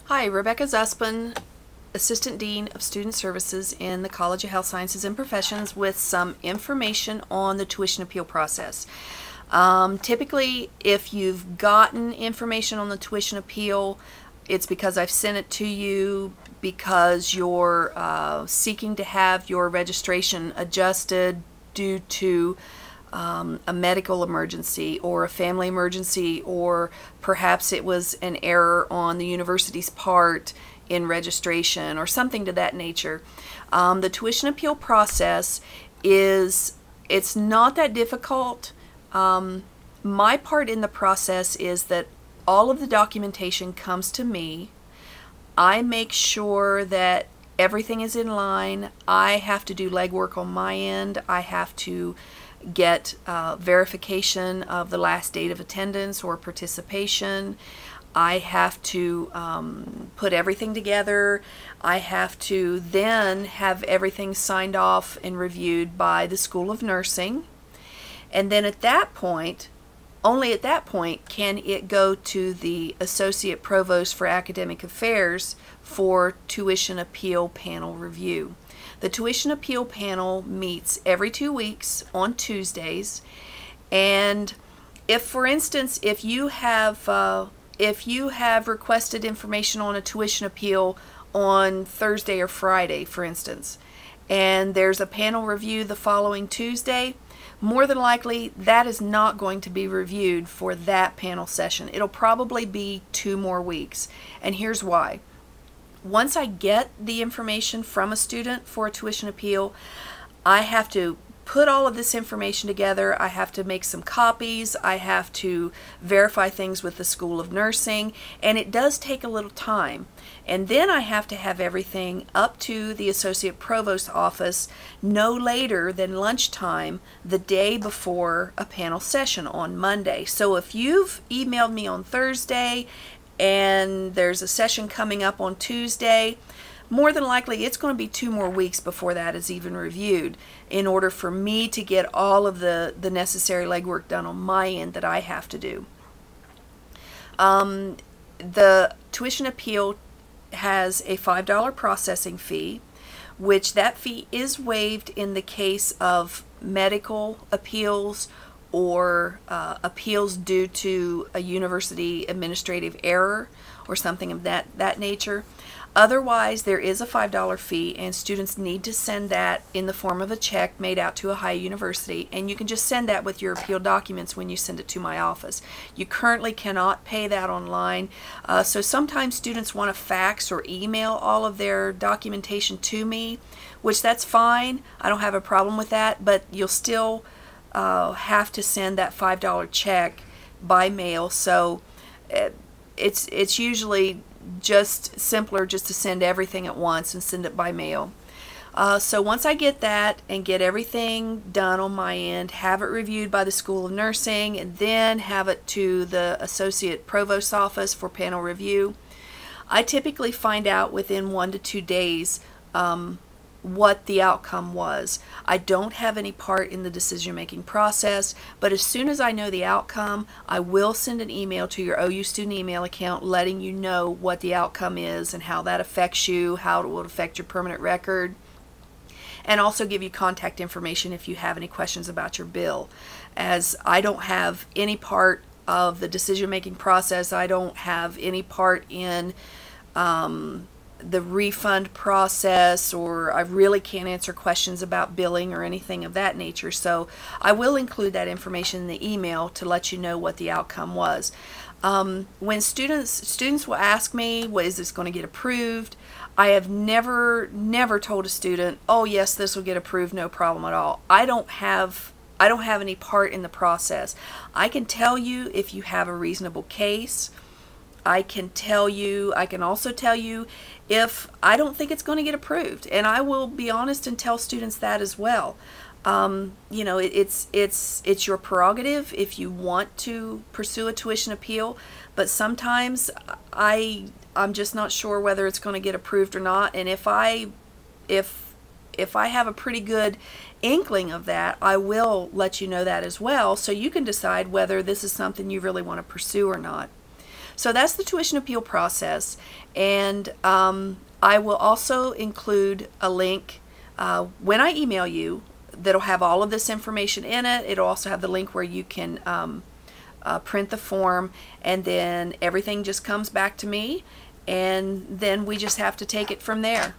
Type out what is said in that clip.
Hi, Rebecca Zuspin, Assistant Dean of Student Services in the College of Health Sciences and Professions, with some information on the tuition appeal process. Typically, if you've gotten information on the tuition appeal, it's because I've sent it to you because you're seeking to have your registration adjusted due to a medical emergency or a family emergency, or perhaps it was an error on the university's part in registration or something to that nature. The tuition appeal process it's not that difficult. My part in the process is that all of the documentation comes to me. I make sure that everything is in line. I have to do legwork on my end. I have to get verification of the last date of attendance or participation. I have to put everything together. I have to then have everything signed off and reviewed by the School of Nursing. And then at that point, only at that point, can it go to the Associate Provost for Academic Affairs for tuition appeal panel review. The tuition appeal panel meets every 2 weeks on Tuesdays, and if, for instance, if you have requested information on a tuition appeal on Thursday or Friday, for instance, and there's a panel review the following Tuesday, more than likely that is not going to be reviewed for that panel session. It'll probably be 2 more weeks, and here's why. Once I get the information from a student for a tuition appeal, I have to put all of this information together. I have to make some copies. I have to verify things with the School of Nursing, and it does take a little time. And then I have to have everything up to the Associate Provost's office no later than lunchtime the day before a panel session on Monday. So if you've emailed me on Thursday and there's a session coming up on Tuesday, more than likely it's going to be 2 more weeks before that is even reviewed in order for me to get all of the necessary legwork done on my end that I have to do. The tuition appeal has a $5 processing fee, which that fee is waived in the case of medical appeals or appeals due to a university administrative error or something of that nature. Otherwise, there is a $5 fee, and students need to send that in the form of a check made out to Ohio University, and you can just send that with your appeal documents when you send it to my office. You currently cannot pay that online, so sometimes students want to fax or email all of their documentation to me, which that's fine. I don't have a problem with that, but you'll still have to send that $5 check by mail. So it's usually just simpler just to send everything at once and send it by mail. So once I get that and get everything done on my end, have it reviewed by the School of Nursing, and then have it to the Associate Provost's office for panel review, I typically find out within 1 to 2 days what the outcome was. I don't have any part in the decision-making process, but as soon as I know the outcome, I will send an email to your OU student email account letting you know what the outcome is and how that affects you, how it will affect your permanent record, and also give you contact information if you have any questions about your bill. As I don't have any part of the decision-making process, I don't have any part in the refund process, or I really can't answer questions about billing or anything of that nature. So I will include that information in the email to let you know what the outcome was. When students will ask me, well, is this going to get approved? I have never told a student, oh yes, this will get approved, no problem at all. I don't have any part in the process. I can tell you if you have a reasonable case. I can also tell you if I don't think it's going to get approved, and I will be honest and tell students that as well. You know, it's your prerogative if you want to pursue a tuition appeal, but sometimes I'm just not sure whether it's going to get approved or not, and if I have a pretty good inkling of that, I will let you know that as well, so you can decide whether this is something you really want to pursue or not. So that's the tuition appeal process, and I will also include a link when I email you that'll have all of this information in it. It'll also have the link where you can print the form, and then everything just comes back to me, and then we just have to take it from there.